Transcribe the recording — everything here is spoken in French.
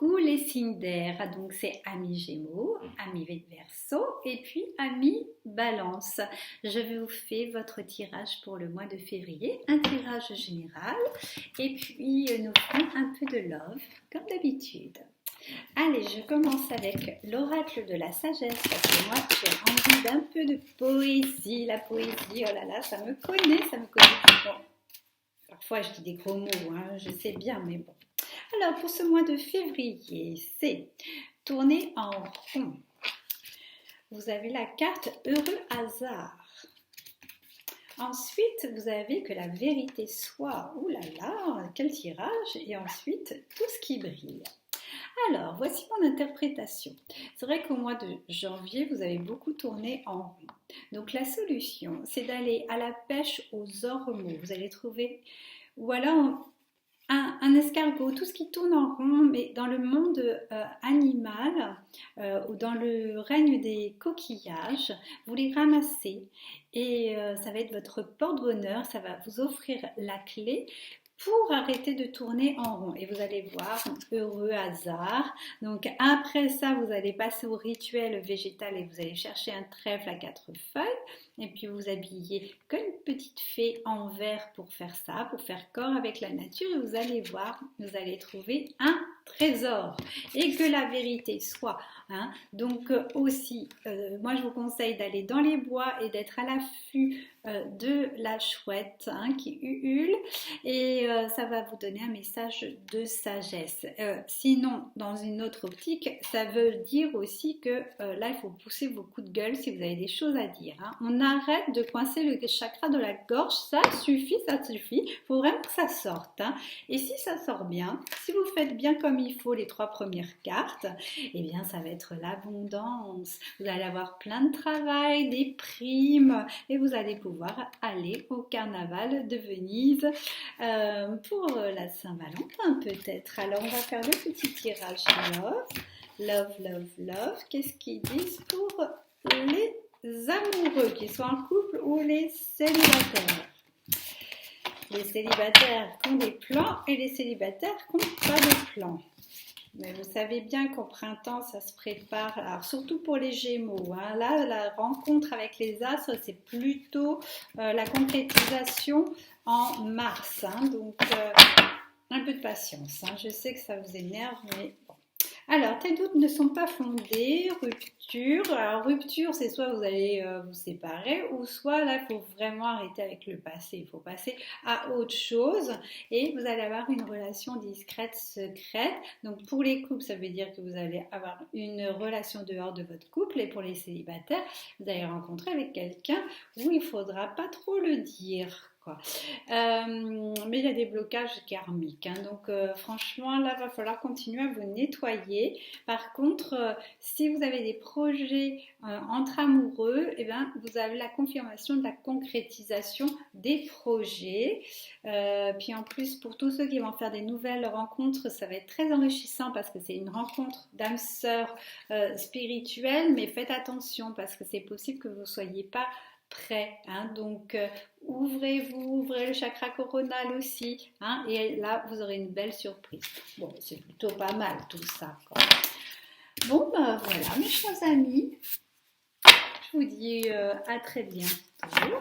Coucou les signes d'air, donc c'est ami Gémeaux, ami Verseau et puis ami Balance. Je vais vous faire votre tirage pour le mois de février, un tirage général et puis nous ferons un peu de love comme d'habitude. Allez, je commence avec l'oracle de la sagesse parce que moi j'ai envie d'un peu de poésie. La poésie, oh là là, ça me connaît. Bon, parfois je dis des gros mots, hein, je sais bien, mais bon. Alors, pour ce mois de février, c'est tourner en rond. Vous avez la carte heureux hasard. Ensuite, vous avez que la vérité soit. Ouh là là, quel tirage! Et ensuite, tout ce qui brille. Alors, voici mon interprétation. C'est vrai qu'au mois de janvier, vous avez beaucoup tourné en rond. Donc, la solution, c'est d'aller à la pêche aux ormeaux. Vous allez trouver, ou alors un escargot, tout ce qui tourne en rond, mais dans le monde animal ou dans le règne des coquillages, vous les ramassez et ça va être votre porte-bonheur, ça va vous offrir la clé pour arrêter de tourner en rond. Et vous allez voir, heureux hasard. Donc après ça, vous allez passer au rituel végétal et vous allez chercher un trèfle à 4 feuilles. Et puis vous habillez comme une petite fée en verre pour faire ça, pour faire corps avec la nature. Et vous allez voir, vous allez trouver un trésor. Et que la vérité soit. Hein. Donc aussi, moi je vous conseille d'aller dans les bois et d'être à l'affût de la chouette hein, qui ulule. Et ça va vous donner un message de sagesse. Sinon, dans une autre optique, ça veut dire aussi que là, il faut pousser vos coups de gueule si vous avez des choses à dire. Hein. On arrête de coincer le chakra de la gorge, ça suffit. Il faut vraiment que ça sorte. Hein. Et si ça sort bien, si vous faites bien comme il faut les 3 premières cartes, eh bien, ça va être l'abondance. Vous allez avoir plein de travail, des primes et vous allez pouvoir aller au carnaval de Venise pour la Saint-Valentin peut-être. Alors on va faire le petit tirage love. Qu'est-ce qu'ils disent pour les amoureux, qu'ils soient en couple ou les célibataires? Les célibataires qui ont des plans et les célibataires qui n'ont pas de plans. Mais vous savez bien qu'au printemps, ça se prépare, alors surtout pour les Gémeaux. Hein. Là, la rencontre avec les astres, c'est plutôt la concrétisation en mars. Hein. Donc, un peu de patience. Hein. Je sais que ça vous énerve, mais bon. Alors, tes doutes ne sont pas fondés, rupture. Alors, rupture, c'est soit vous allez vous séparer, ou soit là, il faut vraiment arrêter avec le passé. Il faut passer à autre chose et vous allez avoir une relation discrète, secrète. Donc, pour les couples, ça veut dire que vous allez avoir une relation dehors de votre couple. Et pour les célibataires, vous allez rencontrer avec quelqu'un où il ne faudra pas trop le dire. Quoi. Mais il y a des blocages karmiques hein. Donc franchement là va falloir continuer à vous nettoyer. Par contre si vous avez des projets entre amoureux, eh bien, vous avez la confirmation de la concrétisation des projets. Puis en plus pour tous ceux qui vont faire des nouvelles rencontres, ça va être très enrichissant parce que c'est une rencontre d'âme sœur spirituelle, mais faites attention parce que c'est possible que vous ne soyez pas prêt, hein, donc ouvrez le chakra coronal aussi, hein, et là vous aurez une belle surprise. Bon, c'est plutôt pas mal tout ça. Quoi. Bon, ben voilà mes chers amis, je vous dis à très bientôt.